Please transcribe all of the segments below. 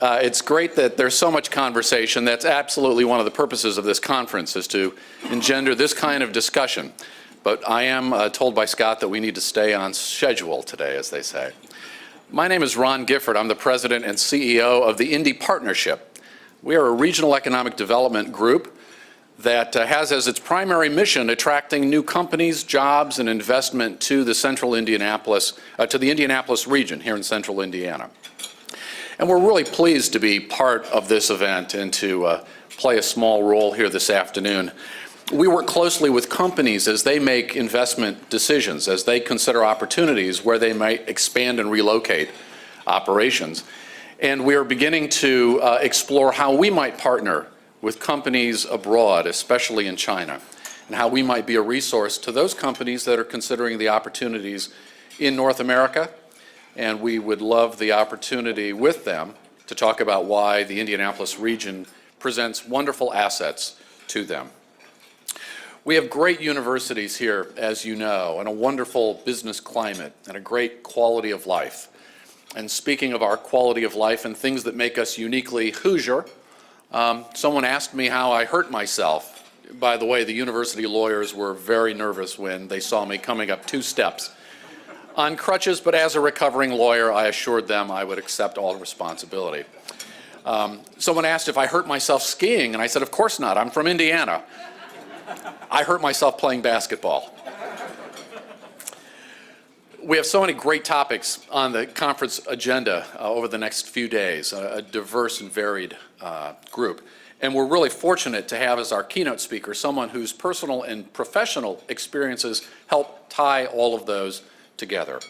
It's great that there's so much conversation. That's absolutely one of the purposes of this conference, is to engender this kind of discussion. But I am told by Scott that we need to stay on schedule today, as they say. My name is Ron Gifford. I'm the president and CEO of the Indy Partnership. We are a regional economic development group that has as its primary mission attracting new companies, jobs, and investment to the central Indianapolis, to the Indianapolis region here in central Indiana. And we're really pleased to be part of this event and to play a small role here this afternoon. We work closely with companies as they make investment decisions, as they consider opportunities where they might expand and relocate operations. And we are beginning to explore how we might partner with companies abroad, especially in China, and how we might be a resource to those companies that are considering the opportunities in North America. And we would love the opportunity with them to talk about why the Indianapolis region presents wonderful assets to them. We have great universities here, as you know, and a wonderful business climate and a great quality of life. And speaking of our quality of life and things that make us uniquely Hoosier, someone asked me how I hurt myself. By the way, the university lawyers were very nervous when they saw me coming up 2 steps on crutches, but as a recovering lawyer, I assured them I would accept all responsibility. Someone asked if I hurt myself skiing, and I said, of course not, I'm from Indiana. I hurt myself playing basketball. We have so many great topics on the conference agenda over the next few days, a diverse and varied group. And we're really fortunate to have as our keynote speaker someone whose personal and professional experiences help tie all of those together.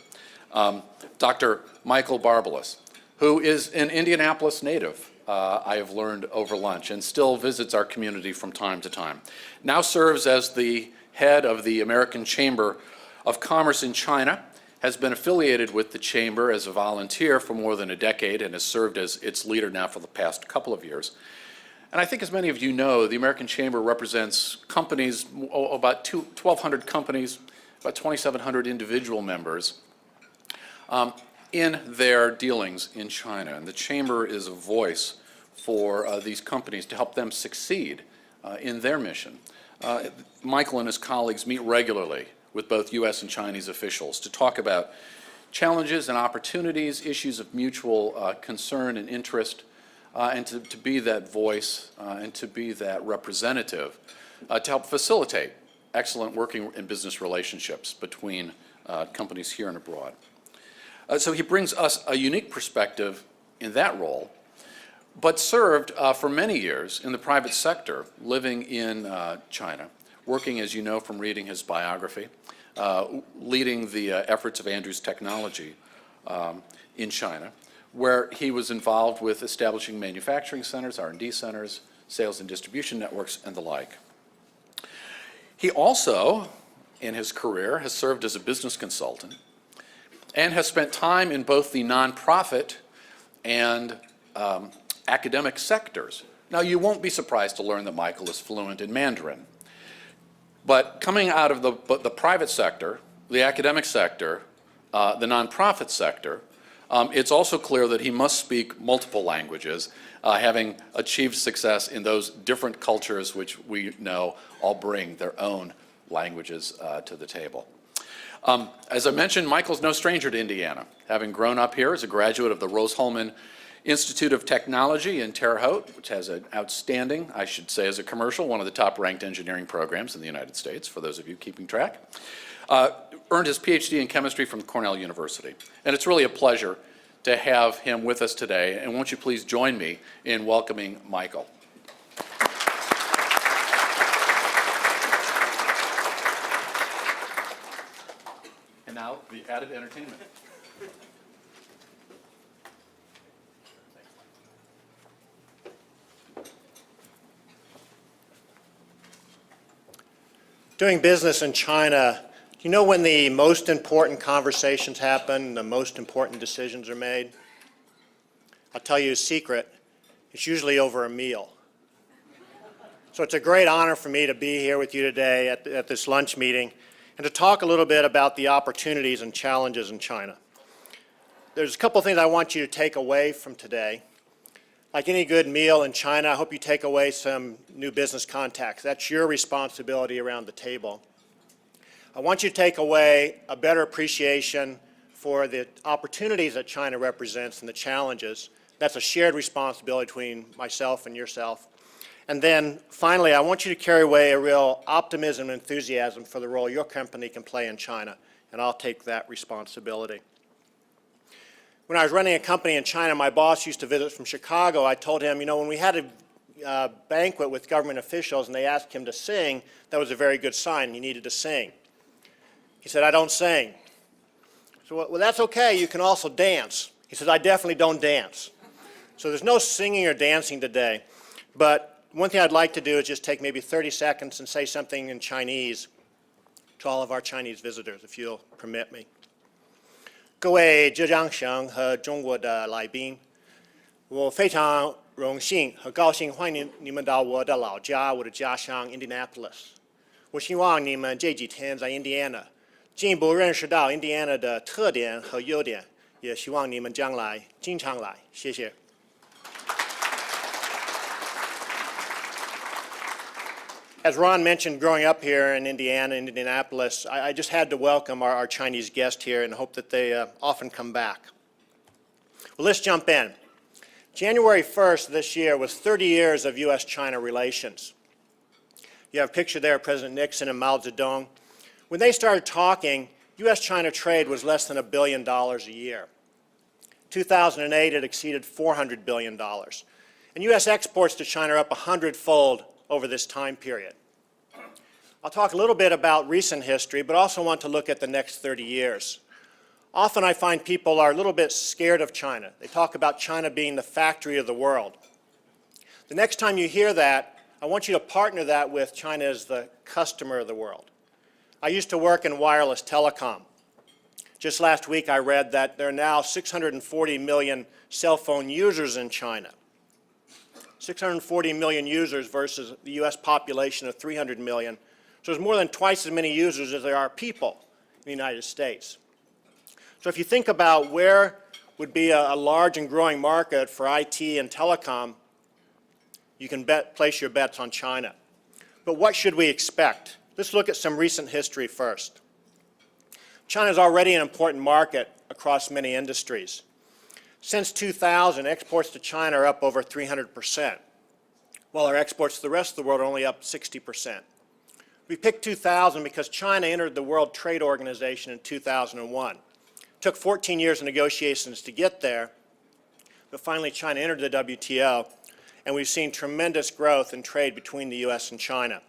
Dr. Michael Barbless, who is an Indianapolis native, I have learned over lunch, and still visits our community from time to time. Now serves as the head of the American Chamber of Commerce in China, has been affiliated with the Chamber as a volunteer for more than a decade, and has served as its leader now for the past couple of years. And I think, as many of you know, the American Chamber represents companies, about 1,200 companies, about 2,700 individual members in their dealings in China. And the Chamber is a voice for these companies to help them succeed in their mission. Michael and his colleagues meet regularly with both U.S. and Chinese officials to talk about challenges and opportunities, issues of mutual concern and interest, and to be that voice and to be that representative to help facilitate excellent working and business relationships between companies here and abroad. So he brings us a unique perspective in that role, but served for many years in the private sector, living in China, working, as you know from reading his biography, leading the efforts of Andrews Technology in China, where he was involved with establishing manufacturing centers, R&D centers, sales and distribution networks, and the like. He also, in his career, has served as a business consultant and has spent time in both the nonprofit and academic sectors. Now, you won't be surprised to learn that Michael is fluent in Mandarin. But coming out of the private sector, the academic sector, the nonprofit sector, it's also clear that he must speak multiple languages, having achieved success in those different cultures which we know all bring their own languages to the table. As I mentioned, Michael's no stranger to Indiana, having grown up here as a graduate of the Rose-Hulman Institute of Technology in Terre Haute, which has an outstanding, I should say as a commercial, one of the top-ranked engineering programs in the United States, for those of you keeping track. Earned his PhD in chemistry from Cornell University. And it's really a pleasure to have him with us today. And won't you please join me in welcoming Michael. And now, the added entertainment. Doing business in China, you know when the most important conversations happen, the most important decisions are made? I'll tell you a secret, it's usually over a meal. So it's a great honor for me to be here with you today at this lunch meeting and to talk a little bit about the opportunities and challenges in China. There's a couple things I want you to take away from today. Like any good meal in China, I hope you take away some new business contacts. That's your responsibility around the table. I want you to take away a better appreciation for the opportunities that China represents and the challenges. That's a shared responsibility between myself and yourself. And then finally, I want you to carry away a real optimism and enthusiasm for the role your company can play in China, and I'll take that responsibility. When I was running a company in China, my boss used to visit from Chicago. I told him, you know, when we had a banquet with government officials and they asked him to sing, that was a very good sign. He needed to sing. He said, I don't sing. So, well, that's okay. You can also dance. He said, I definitely don't dance. So there's no singing or dancing today. But one thing I'd like to do is just take maybe 30 seconds and say something in Chinese to all of our Chinese visitors, if you'll permit me. 各位浙江省和中国的来宾，我非常荣幸和高兴欢迎你们到我的老家，我的家乡 Indianapolis。我希望你们这几天在 Indiana 进一步认识到 Indiana 的特点和优点，也希望你们将来经常来。谢谢。As Ron mentioned, growing up here in Indiana, in Indianapolis, I just had to welcome our Chinese guest here and hope that they often come back. Well, let's jump in. January 1st this year was 30 years of U.S. China relations. You have a picture there of President Nixon and Mao Zedong. When they started talking, U.S. China trade was less than $1 billion a year. 2008, it exceeded $400 billion. And U.S. exports to China are up 100-fold over this time period. I'll talk a little bit about recent history, but also want to look at the next 30 years. Often I find people are a little bit scared of China. They talk about China being the factory of the world. The next time you hear that, I want you to partner that with China as the customer of the world. I used to work in wireless telecom. Just last week I read that there are now 640 million cell phone users in China. 640 million users versus the U.S. population of 300 million. So there's more than twice as many users as there are people in the United States. So if you think about where would be a large and growing market for IT and telecom, you can place your bets on China. But what should we expect? Let's look at some recent history first. China is already an important market across many industries. Since 2000, exports to China are up over 300%, while our exports to the rest of the world are only up 60%. We picked 2000 because China entered the World Trade Organization in 2001. It took 14 years of negotiations to get there, but finally China entered the WTO, and we've seen tremendous growth in trade between the U.S. and China.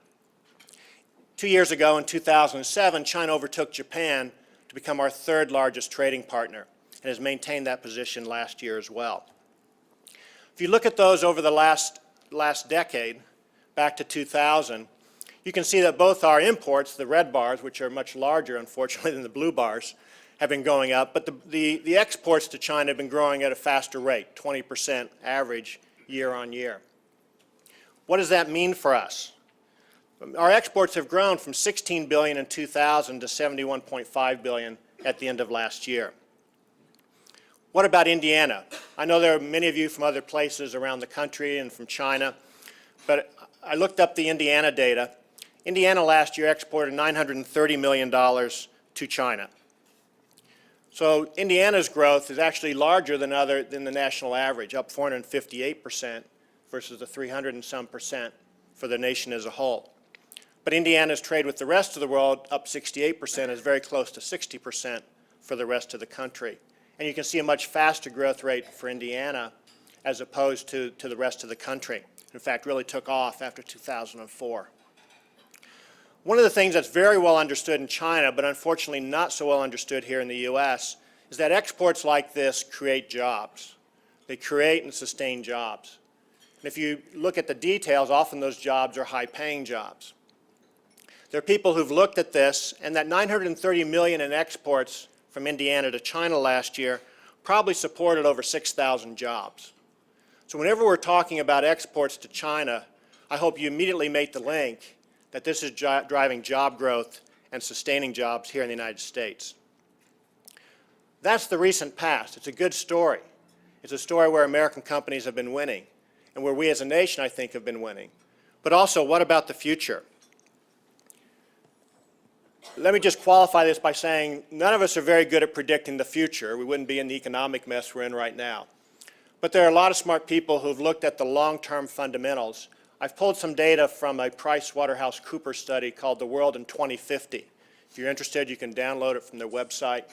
2 years ago, in 2007, China overtook Japan to become our third largest trading partner, and has maintained that position last year as well. If you look at those over the last decade, back to 2000, you can see that both our imports, the red bars, which are much larger, unfortunately, than the blue bars, have been going up, but the exports to China have been growing at a faster rate, 20% average year on year. What does that mean for us? Our exports have grown from $16 billion in 2000 to $71.5 billion at the end of last year. What about Indiana? I know there are many of you from other places around the country and from China, but I looked up the Indiana data. Indiana last year exported $930 million to China. So Indiana's growth is actually larger than the national average, up 458% versus the 300 and some percent for the nation as a whole. But Indiana's trade with the rest of the world, up 68%, is very close to 60% for the rest of the country. And you can see a much faster growth rate for Indiana as opposed to the rest of the country. In fact, really took off after 2004. One of the things that's very well understood in China, but unfortunately not so well understood here in the U.S., is that exports like this create jobs. They create and sustain jobs. And if you look at the details, often those jobs are high-paying jobs. There are people who've looked at this, and that $930 million in exports from Indiana to China last year probably supported over 6,000 jobs. So whenever we're talking about exports to China, I hope you immediately make the link that this is driving job growth and sustaining jobs here in the United States. That's the recent past. It's a good story. It's a story where American companies have been winning, and where we as a nation, I think, have been winning. But also, what about the future? Let me just qualify this by saying none of us are very good at predicting the future. We wouldn't be in the economic mess we're in right now. But there are a lot of smart people who've looked at the long-term fundamentals. I've pulled some data from a PricewaterhouseCoopers study called The World in 2050. If you're interested, you can download it from their website.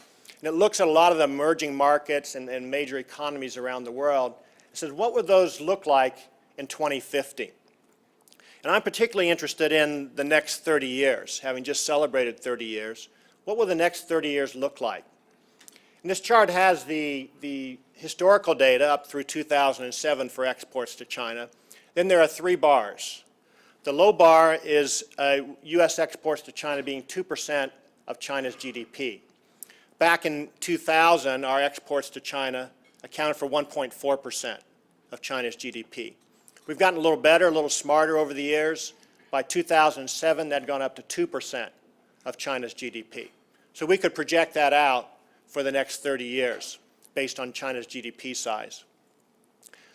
And it looks at a lot of the emerging markets and major economies around the world. It says, what would those look like in 2050? And I'm particularly interested in the next 30 years, having just celebrated 30 years. What will the next 30 years look like? And this chart has the historical data up through 2007 for exports to China. Then there are 3 bars. The low bar is U.S. exports to China being 2% of China's GDP. Back in 2000, our exports to China accounted for 1.4% of China's GDP. We've gotten a little better, a little smarter over the years. By 2007, that had gone up to 2% of China's GDP. So we could project that out for the next 30 years based on China's GDP size.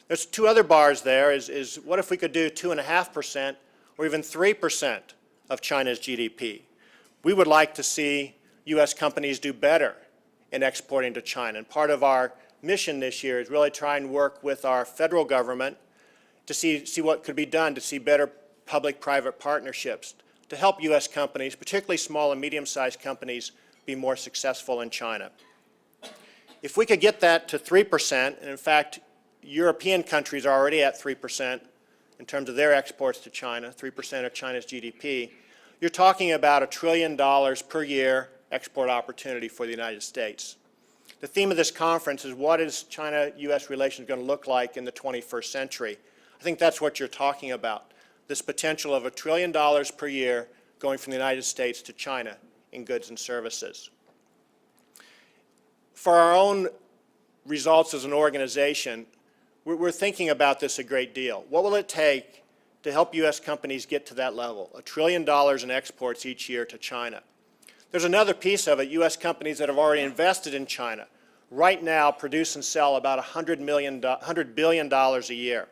There's 2 other bars there, is what if we could do 2.5% or even 3% of China's GDP? We would like to see U.S. companies do better in exporting to China. And part of our mission this year is really try and work with our federal government to see what could be done to see better public-private partnerships to help U.S. companies, particularly small and medium-sized companies, be more successful in China. If we could get that to 3%, and in fact, European countries are already at 3% in terms of their exports to China, 3% of China's GDP, you're talking about $1 trillion per year export opportunity for the United States. The theme of this conference is what is China-U.S. relations going to look like in the 21st century? I think that's what you're talking about, this potential of $1 trillion per year going from the United States to China in goods and services. For our own results as an organization, we're thinking about this a great deal. What will it take to help U.S. companies get to that level, $1 trillion in exports each year to China? There's another piece of it. U.S. companies that have already invested in China right now produce and sell about $100 billion a year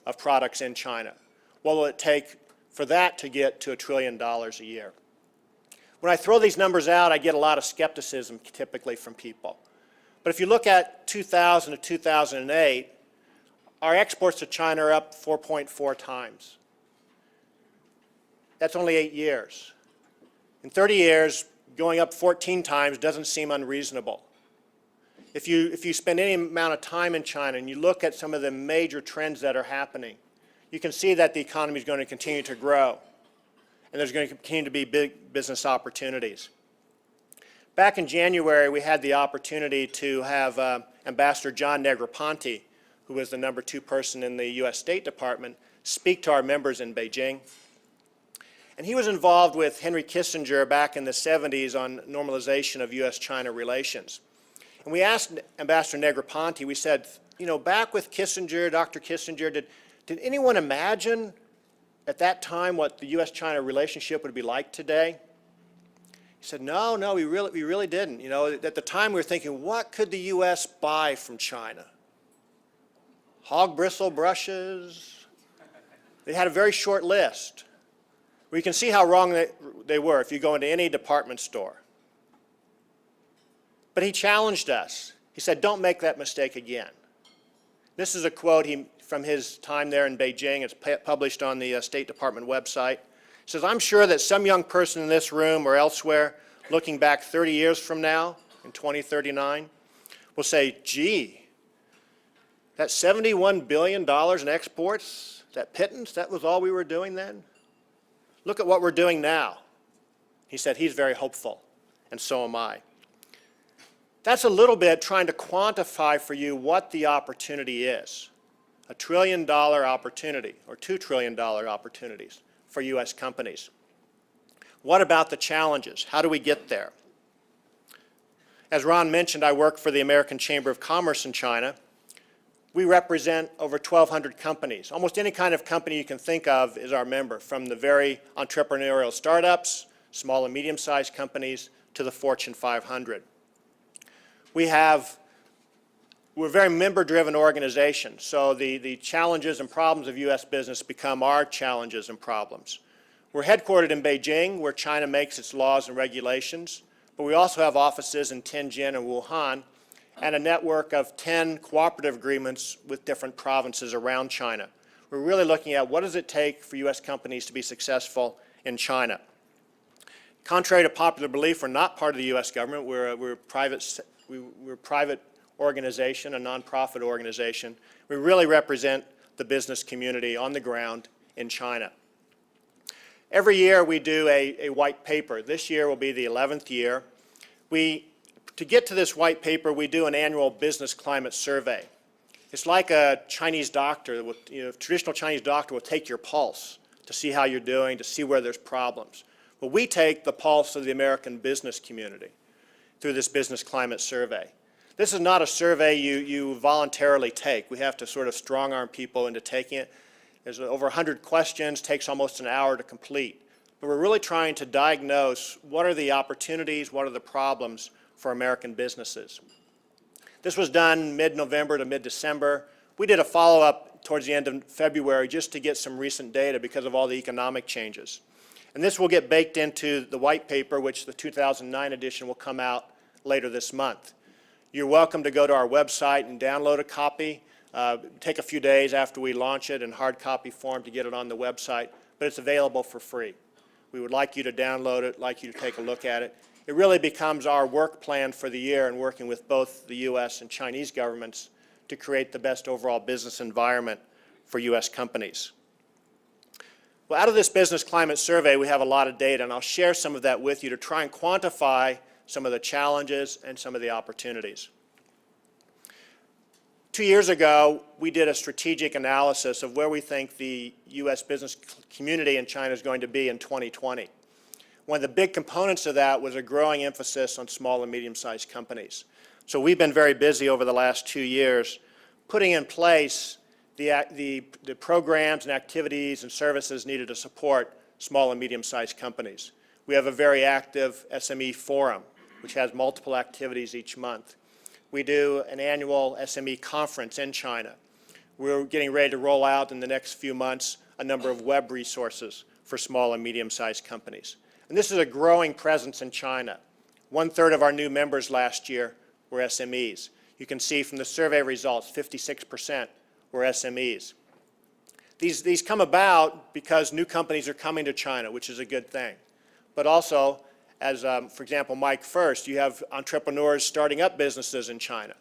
of products in China. What will it take for that to get to $1 trillion a year? When I throw these numbers out, I get a lot of skepticism typically from people. But if you look at 2000 to 2008, our exports to China are up 4.4 times. That's only 8 years. In 30 years, going up 14 times doesn't seem unreasonable. If you spend any amount of time in China and you look at some of the major trends that are happening, you can see that the economy is going to continue to grow, and there's going to continue to be big business opportunities. Back in January, we had the opportunity to have Ambassador John Negroponte, who was the #2 person in the U.S. State Department, speak to our members in Beijing. And he was involved with Henry Kissinger back in the 70s on normalization of U.S.-China relations. And we asked Ambassador Negroponte, we said, you know, back with Kissinger, Dr. Kissinger, did anyone imagine at that time what the U.S.-China relationship would be like today? He said, no, we really didn't. You know, at the time we were thinking, what could the U.S. buy from China? Hog bristle brushes. They had a very short list. Well, you can see how wrong they were if you go into any department store. But he challenged us. He said, don't make that mistake again. This is a quote from his time there in Beijing. It's published on the State Department website. He says, I'm sure that some young person in this room or elsewhere looking back 30 years from now, in 2039, will say, gee, that $71 billion in exports, that pittance, that was all we were doing then? Look at what we're doing now. He said he's very hopeful, and so am I. That's a little bit trying to quantify for you what the opportunity is. $1 trillion opportunity, or $2 trillion opportunities for U.S. companies. What about the challenges? How do we get there? As Ron mentioned, I work for the American Chamber of Commerce in China. We represent over 1,200 companies. Almost any kind of company you can think of is our member, from the very entrepreneurial startups, small and medium-sized companies, to the Fortune 500. We have We're a very member-driven organization, so the challenges and problems of U.S. business become our challenges and problems. We're headquartered in Beijing, where China makes its laws and regulations, but we also have offices in Tianjin and Wuhan, and a network of 10 cooperative agreements with different provinces around China. We're really looking at what does it take for U.S. companies to be successful in China. Contrary to popular belief, we're not part of the U.S. government. We're a private organization, a nonprofit organization. We really represent the business community on the ground in China. Every year we do a white paper. This year will be the 11th year. To get to this white paper, we do an annual business climate survey. It's like a Chinese doctor, traditional Chinese doctor will take your pulse to see how you're doing, to see where there's problems. Well, we take the pulse of the American business community through this business climate survey. This is not a survey you voluntarily take. We have to sort of strong-arm people into taking it. There's over 100 questions, takes almost an hour to complete. But we're really trying to diagnose what are the opportunities, what are the problems for American businesses. This was done mid-November to mid-December. We did a follow-up towards the end of February just to get some recent data because of all the economic changes. And this will get baked into the white paper, which the 2009 edition will come out later this month. You're welcome to go to our website and download a copy. Take a few days after we launch it in hard copy form to get it on the website, but it's available for free. We would like you to download it, like you to take a look at it. It really becomes our work plan for the year in working with both the U.S. and Chinese governments to create the best overall business environment for U.S. companies. Well, out of this business climate survey, we have a lot of data, and I'll share some of that with you to try and quantify some of the challenges and some of the opportunities. 2 years ago, we did a strategic analysis of where we think the U.S. business community in China is going to be in 2020. One of the big components of that was a growing emphasis on small and medium-sized companies. So we've been very busy over the last 2 years putting in place the programs and activities and services needed to support small and medium-sized companies. We have a very active SME forum, which has multiple activities each month. We do an annual SME conference in China. We're getting ready to roll out in the next few months a number of web resources for small and medium-sized companies. And this is a growing presence in China. 1/3 of our new members last year were SMEs. You can see from the survey results, 56% were SMEs. These come about because new companies are coming to China, which is a good thing. But also, as for example, Mike First, you have entrepreneurs starting up businesses in China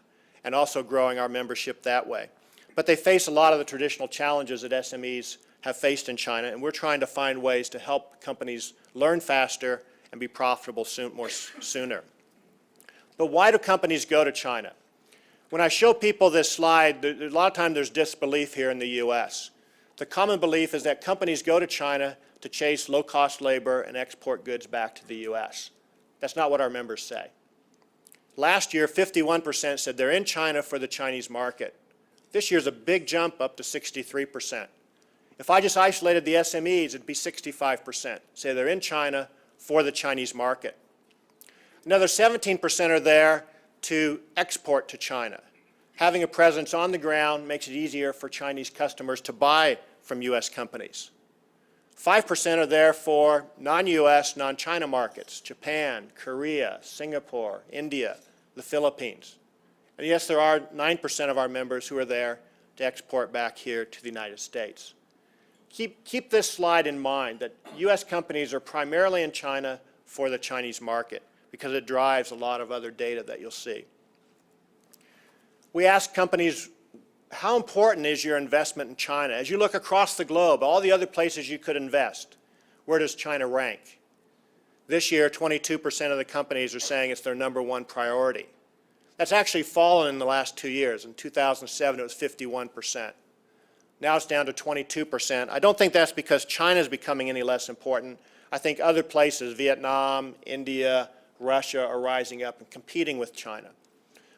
and also growing our membership that way. But they face a lot of the traditional challenges that SMEs have faced in China, and we're trying to find ways to help companies learn faster and be profitable sooner. But why do companies go to China? When I show people this slide, a lot of times there's disbelief here in the U.S. The common belief is that companies go to China to chase low-cost labor and export goods back to the U.S. That's not what our members say. Last year, 51% said they're in China for the Chinese market. This year's a big jump up to 63%. If I just isolated the SMEs, it'd be 65%. Say they're in China for the Chinese market. Another 17% are there to export to China. Having a presence on the ground makes it easier for Chinese customers to buy from U.S. companies. 5% are there for non-U.S., non-China markets, Japan, Korea, Singapore, India, the Philippines. And yes, there are 9% of our members who are there to export back here to the United States. Keep this slide in mind that U.S. companies are primarily in China for the Chinese market because it drives a lot of other data that you'll see. We ask companies, how important is your investment in China? As you look across the globe, all the other places you could invest, where does China rank? This year, 22% of the companies are saying it's their #1 priority. That's actually fallen in the last 2 years. In 2007, it was 51%. Now it's down to 22%. I don't think that's because China is becoming any less important. I think other places, Vietnam, India, Russia, are rising up and competing with China.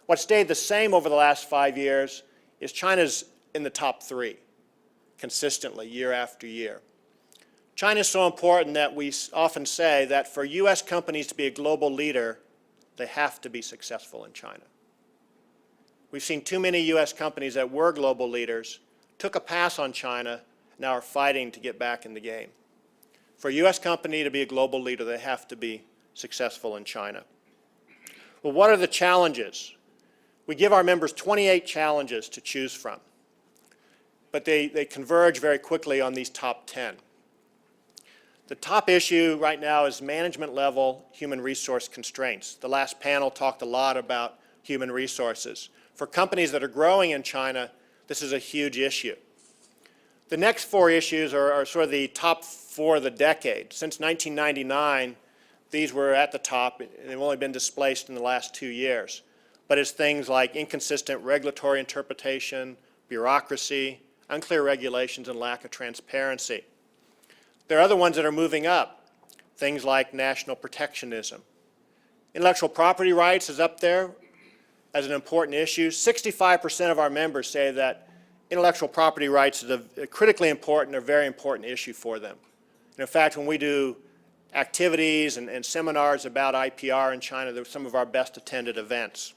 What stayed the same over the last 5 years is China's in the top 3 consistently year after year. China is so important that we often say that for U.S. companies to be a global leader, they have to be successful in China. We've seen too many U.S. companies that were global leaders, took a pass on China, now are fighting to get back in the game. For a U.S. company to be a global leader, they have to be successful in China. Well, what are the challenges? We give our members 28 challenges to choose from, but they converge very quickly on these top 10. The top issue right now is management level human resource constraints. The last panel talked a lot about human resources. For companies that are growing in China, this is a huge issue. The next four issues are sort of the top four of the decade. Since 1999, these were at the top, and they've only been displaced in the last 2 years. But it's things like inconsistent regulatory interpretation, bureaucracy, unclear regulations, and lack of transparency. There are other ones that are moving up, things like national protectionism. Intellectual property rights is up there as an important issue. 65% of our members say that intellectual property rights is a critically important or very important issue for them. And in fact, when we do activities and seminars about IPR in China, they're some of our best attended events.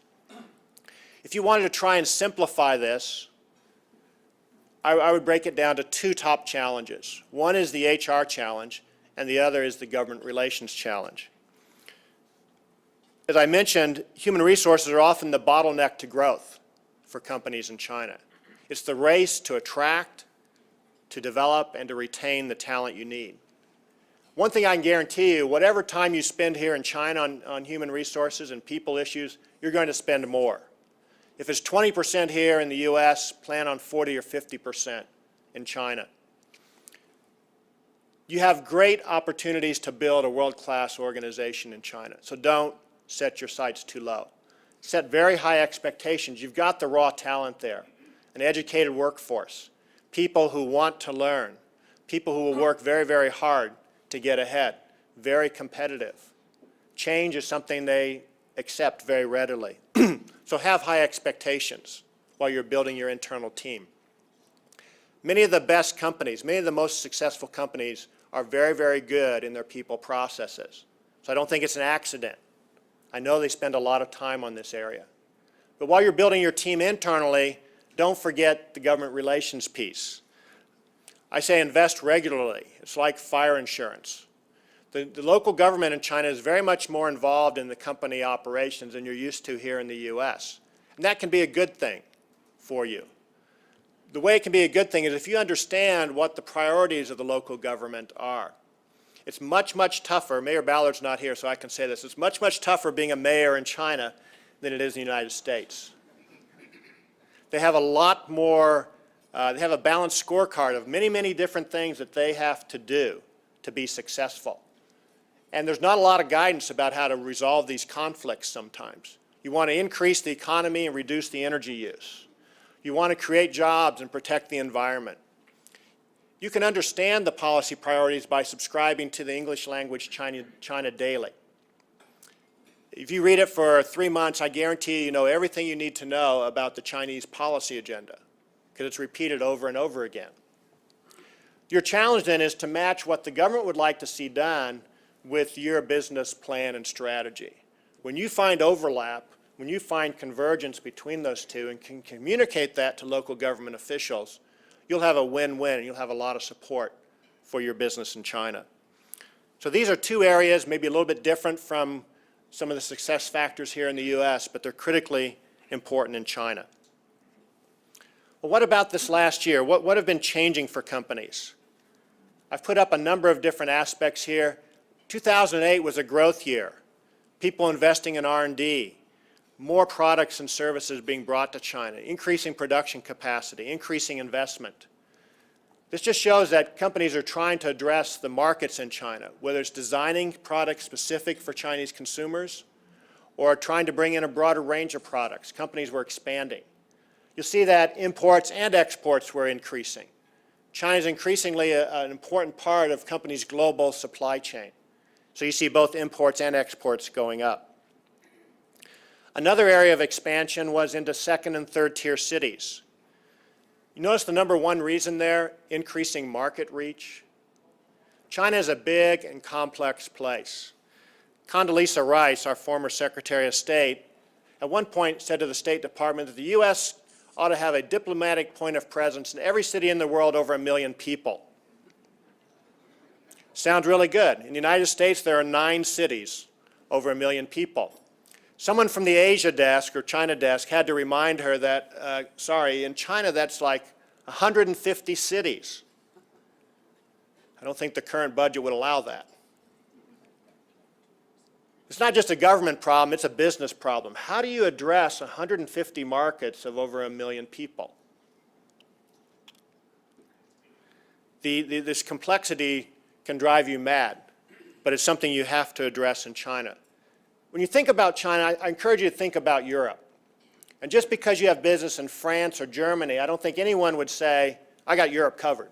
If you wanted to try and simplify this, I would break it down to two top challenges. One is the HR challenge, and the other is the government relations challenge. As I mentioned, human resources are often the bottleneck to growth for companies in China. It's the race to attract, to develop, and to retain the talent you need. One thing I can guarantee you, whatever time you spend here in China on human resources and people issues, you're going to spend more. If it's 20% here in the U.S., plan on 40 or 50% in China. You have great opportunities to build a world-class organization in China, so don't set your sights too low. Set very high expectations. You've got the raw talent there, an educated workforce, people who want to learn, people who will work very, very hard to get ahead, very competitive. Change is something they accept very readily. So have high expectations while you're building your internal team. Many of the best companies, many of the most successful companies are very, very good in their people processes. So I don't think it's an accident. I know they spend a lot of time on this area. But while you're building your team internally, don't forget the government relations piece. I say invest regularly. It's like fire insurance. The local government in China is very much more involved in the company operations than you're used to here in the U.S. And that can be a good thing for you. The way it can be a good thing is if you understand what the priorities of the local government are. It's much, much tougher. Mayor Ballard's not here, so I can say this. It's much, much tougher being a mayor in China than it is in the United States. They have a lot more, they have a balanced scorecard of many, many different things that they have to do to be successful. And there's not a lot of guidance about how to resolve these conflicts sometimes. You want to increase the economy and reduce the energy use. You want to create jobs and protect the environment. You can understand the policy priorities by subscribing to the English language China Daily. If you read it for 3 months, I guarantee you know everything you need to know about the Chinese policy agenda, because it's repeated over and over again. Your challenge then is to match what the government would like to see done with your business plan and strategy. When you find overlap, when you find convergence between those two and can communicate that to local government officials, you'll have a win-win and you'll have a lot of support for your business in China. So these are two areas, maybe a little bit different from some of the success factors here in the U.S., but they're critically important in China. Well, what about this last year? What have been changing for companies? I've put up a number of different aspects here. 2008 was a growth year. People investing in R&D, more products and services being brought to China, increasing production capacity, increasing investment. This just shows that companies are trying to address the markets in China, whether it's designing products specific for Chinese consumers or trying to bring in a broader range of products. Companies were expanding. You'll see that imports and exports were increasing. China is increasingly an important part of companies' global supply chain. So you see both imports and exports going up. Another area of expansion was into second and third tier cities. You notice the number one reason there, increasing market reach. China is a big and complex place. Condoleezza Rice, our former Secretary of State, at one point said to the State Department that the U.S. ought to have a diplomatic point of presence in every city in the world over 1 million people. Sounds really good. In the United States, there are 9 cities over 1 million people. Someone from the Asia desk or China desk had to remind her that, sorry, in China that's like 150 cities. I don't think the current budget would allow that. It's not just a government problem, it's a business problem. How do you address 150 markets of over 1 million people? This complexity can drive you mad, but it's something you have to address in China. When you think about China, I encourage you to think about Europe. And just because you have business in France or Germany, I don't think anyone would say, I got Europe covered.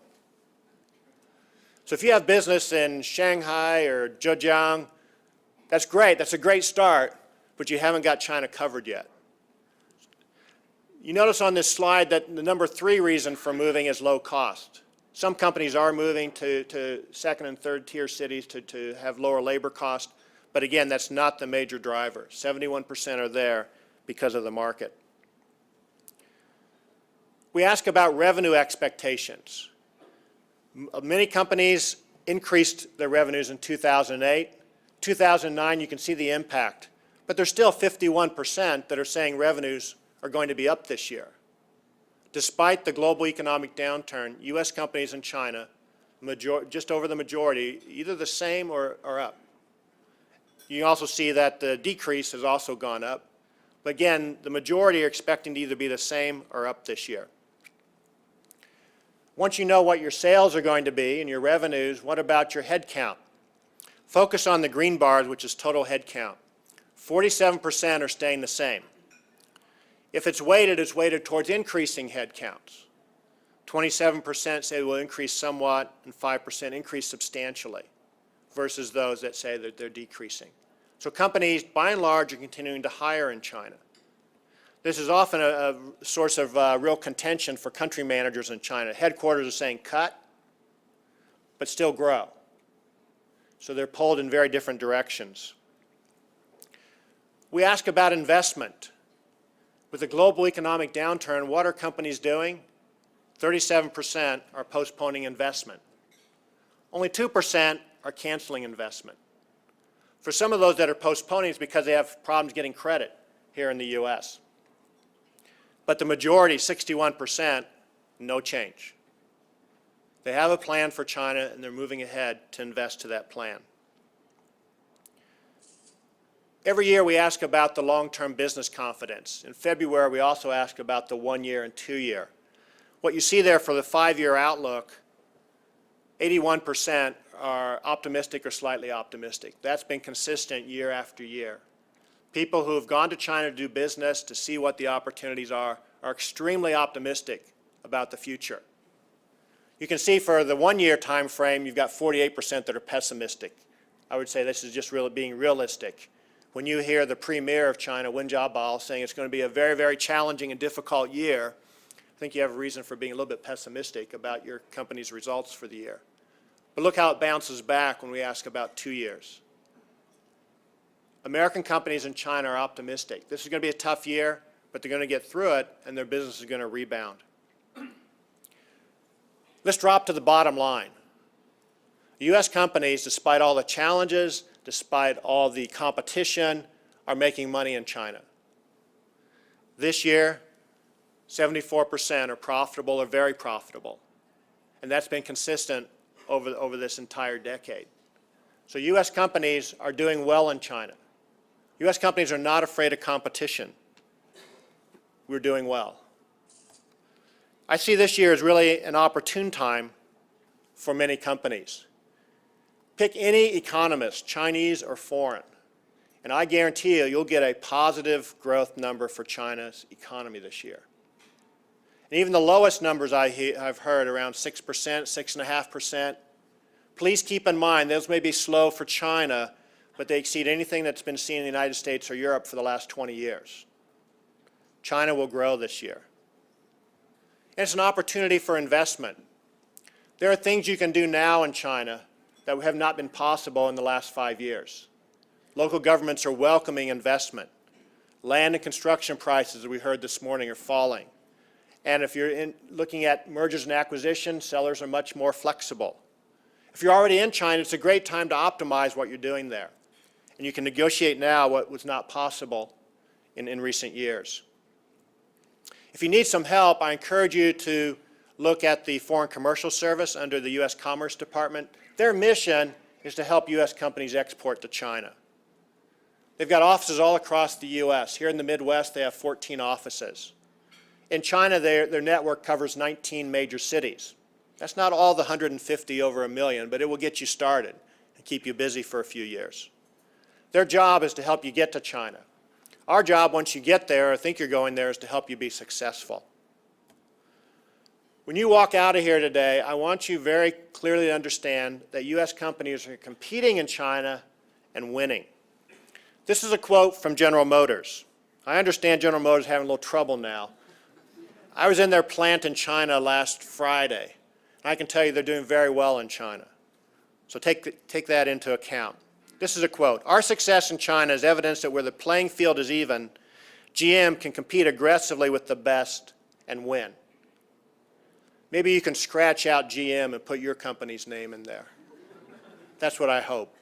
So if you have business in Shanghai or Zhejiang, that's great, that's a great start, but you haven't got China covered yet. You notice on this slide that the number 3 reason for moving is low cost. Some companies are moving to second and third tier cities to have lower labor cost, but again, that's not the major driver. 71% are there because of the market. We ask about revenue expectations. Many companies increased their revenues in 2008. 2009, you can see the impact, but there's still 51% that are saying revenues are going to be up this year. Despite the global economic downturn, U.S. companies in China, just over the majority, either the same or up. You can also see that the decrease has also gone up. But again, the majority are expecting to either be the same or up this year. Once you know what your sales are going to be and your revenues, what about your head count? Focus on the green bars, which is total head count. 47% are staying the same. If it's weighted towards increasing head counts. 27% say we'll increase somewhat, and 5% increase substantially, versus those that say that they're decreasing. So companies, by and large, are continuing to hire in China. This is often a source of real contention for country managers in China. Headquarters are saying cut, but still grow. So they're pulled in very different directions. We ask about investment. With the global economic downturn, what are companies doing? 37% are postponing investment. Only 2% are canceling investment. For some of those that are postponing, it's because they have problems getting credit here in the U.S. But the majority, 61%, no change. They have a plan for China, and they're moving ahead to invest to that plan. Every year we ask about the long-term business confidence. In February, we also ask about the 1-year and 2-year. What you see there for the 5-year outlook, 81% are optimistic or slightly optimistic. That's been consistent year after year. People who have gone to China to do business, to see what the opportunities are extremely optimistic about the future. You can see for the 1-year time frame, you've got 48% that are pessimistic. I would say this is just really being realistic. When you hear the premier of China, Wen Jiabao, saying it's going to be a very, very challenging and difficult year, I think you have a reason for being a little bit pessimistic about your company's results for the year. But look how it bounces back when we ask about 2 years. American companies in China are optimistic. This is going to be a tough year, but they're going to get through it, and their business is going to rebound. Let's drop to the bottom line. U.S. companies, despite all the challenges, despite all the competition, are making money in China. This year, 74% are profitable or very profitable. And that's been consistent over this entire decade. So U.S. companies are doing well in China. U.S. companies are not afraid of competition. We're doing well. I see this year as really an opportune time for many companies. Pick any economist, Chinese or foreign, and I guarantee you'll get a positive growth number for China's economy this year. And even the lowest numbers I've heard, around 6%, 6.5%, please keep in mind those may be slow for China, but they exceed anything that's been seen in the United States or Europe for the last 20 years. China will grow this year. And it's an opportunity for investment. There are things you can do now in China that have not been possible in the last 5 years. Local governments are welcoming investment. Land and construction prices, as we heard this morning, are falling. And if you're looking at mergers and acquisitions, sellers are much more flexible. If you're already in China, it's a great time to optimize what you're doing there. And you can negotiate now what was not possible in recent years. If you need some help, I encourage you to look at the Foreign Commercial Service under the U.S. Commerce Department. Their mission is to help U.S. companies export to China. They've got offices all across the U.S. Here in the Midwest, they have 14 offices. In China, their network covers 19 major cities. That's not all the 150 over a million, but it will get you started and keep you busy for a few years. Their job is to help you get to China. Our job, once you get there or think you're going there, is to help you be successful. When you walk out of here today, I want you very clearly to understand that U.S. companies are competing in China and winning. This is a quote from General Motors. I understand General Motors is having a little trouble now. I was in their plant in China last Friday, and I can tell you they're doing very well in China. So take that into account. This is a quote. Our success in China is evidence that where the playing field is even, GM can compete aggressively with the best and win. Maybe you can scratch out GM and put your company's name in there. That's what I hope.